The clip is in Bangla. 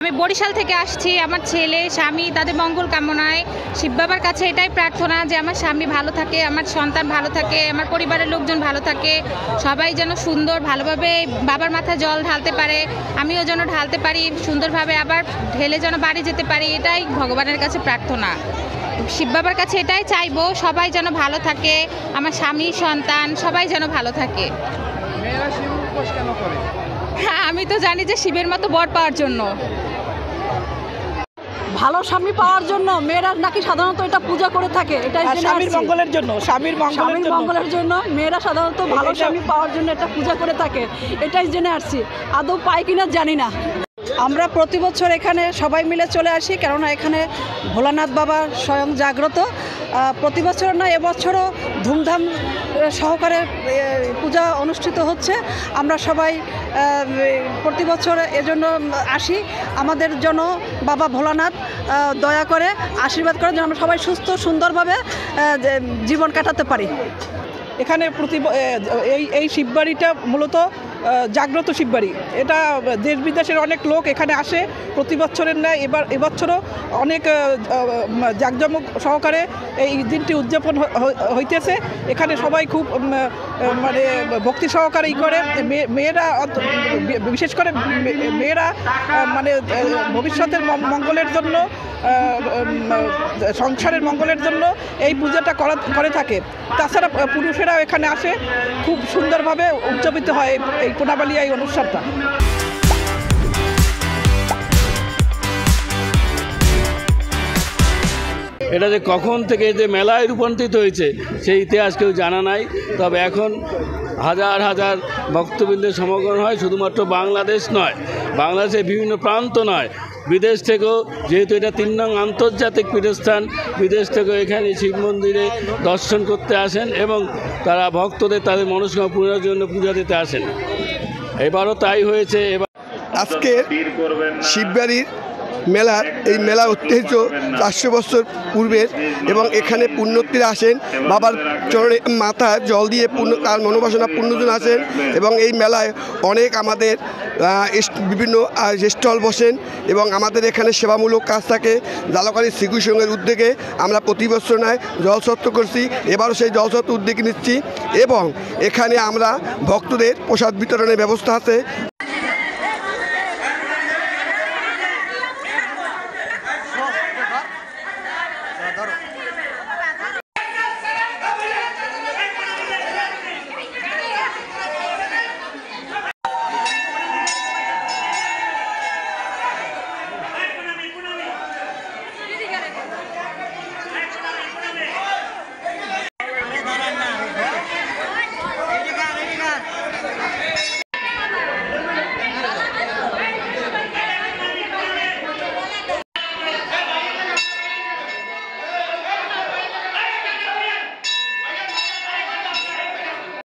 আমি বরিশাল থেকে আসছি। আমার ছেলে স্বামী তাদের মঙ্গল কামনায় শিব বাবার কাছে এটাই প্রার্থনা যে আমার স্বামী ভালো থাকে, আমার সন্তান ভালো থাকে, আমার পরিবারের লোকজন ভালো থাকে, সবাই যেন সুন্দর ভালোভাবে বাবার মাথায় জল ঢালতে পারে, আমিও যেন ঢালতে পারি সুন্দরভাবে, আবার ঢেলে যেন বাড়ি যেতে পারি, এটাই ভগবানের কাছে প্রার্থনা। শিব বাবার কাছে এটাই চাইবো সবাই যেন ভালো থাকে, আমার স্বামী সন্তান সবাই যেন ভালো থাকে। মেয়েরা শিব উপোস কেন করে? হ্যাঁ, আমি তো জানি যে শিবের মতো বর পাওয়ার জন্য। ভালো স্বামী পাওয়ার জন্য মেয়েরা নাকি সাধারণত এটা পূজা করে থাকে। এটাই স্বামীর মঙ্গলের জন্য, স্বামীর মঙ্গলের জন্য মেয়েরা সাধারণত ভালো স্বামী পাওয়ার জন্য এটা পূজা করে থাকে, এটাই জেনে আসছি। আদৌ পাই কিনা জানি না। আমরা প্রতি বছর এখানে সবাই মিলে চলে আসি, কেননা এখানে ভোলানাথ বাবা স্বয়ং জাগ্রত। প্রতি বছর না, এবছরও ধুমধাম সহকারে পূজা অনুষ্ঠিত হচ্ছে। আমরা সবাই প্রতি বছর এজন্য আসি, আমাদের জন্য বাবা ভোলানাথ দয়া করে আশীর্বাদ করে যেন আমরা সবাই সুস্থ সুন্দরভাবে জীবন কাটাতে পারি। এখানে এই শিববাড়িটা মূলত জাগ্রত শিববাড়ি। এটা দেশ বিদেশের অনেক লোক এখানে আসে প্রতি বছরের ন্যায় এবছরও অনেক জাঁকজমক সহকারে এই দিনটি উদযাপন হইতেছে। এখানে সবাই খুব মানে ভক্তি সহকারে করে। মেয়েরা, বিশেষ করে মেয়েরা মানে ভবিষ্যতের মঙ্গলের জন্য, সংসারের মঙ্গলের জন্য এই পূজাটা করে থাকে। তাছাড়া পুরুষেরাও এখানে আসে, খুব সুন্দরভাবে উদযাপিত হয় এই পোনাবালিয়া এই অনুষ্ঠানটা। এটা যে কখন থেকে যে মেলায় রূপান্তরিত হয়েছে সেই ইতিহাস কেউ জানা নাই। তবে এখন হাজার হাজার ভক্তবৃন্দের সমাগম হয়, শুধুমাত্র বাংলাদেশ নয়, বাংলাদেশের বিভিন্ন প্রান্ত নয়, বিদেশ থেকেও, যেহেতু এটা 3 নং আন্তর্জাতিক পীঠস্থান, বিদেশ থেকেও এখানে শিব মন্দিরে দর্শন করতে আসেন এবং তারা ভক্তদের তাদের মনস্কামনা পূরণের জন্য পূজা দিতে আসেন। এবারও তাই হয়েছে। এবার আজকে শিববাড়ির মেলার এই মেলা ঐতিহ্য 400 বছর পূর্বের, এবং এখানে পুণ্যার্থীরা আসেন, বাবার চরণে মাথায় জল দিয়ে তার মনোবাসনা পূর্ণজন আসেন। এবং এই মেলায় অনেক আমাদের বিভিন্ন স্টল বসেন এবং আমাদের এখানে সেবামূলক কাজ থাকে। জালকারী শ্রীগুরু সংঘের উদ্যোগে আমরা প্রতি বছর নয় জলছত্র করছি, এবারও সেই জলছত্র উদ্যোগ নিচ্ছি। এবং এখানে আমরা ভক্তদের প্রসাদ বিতরণের ব্যবস্থা আছে।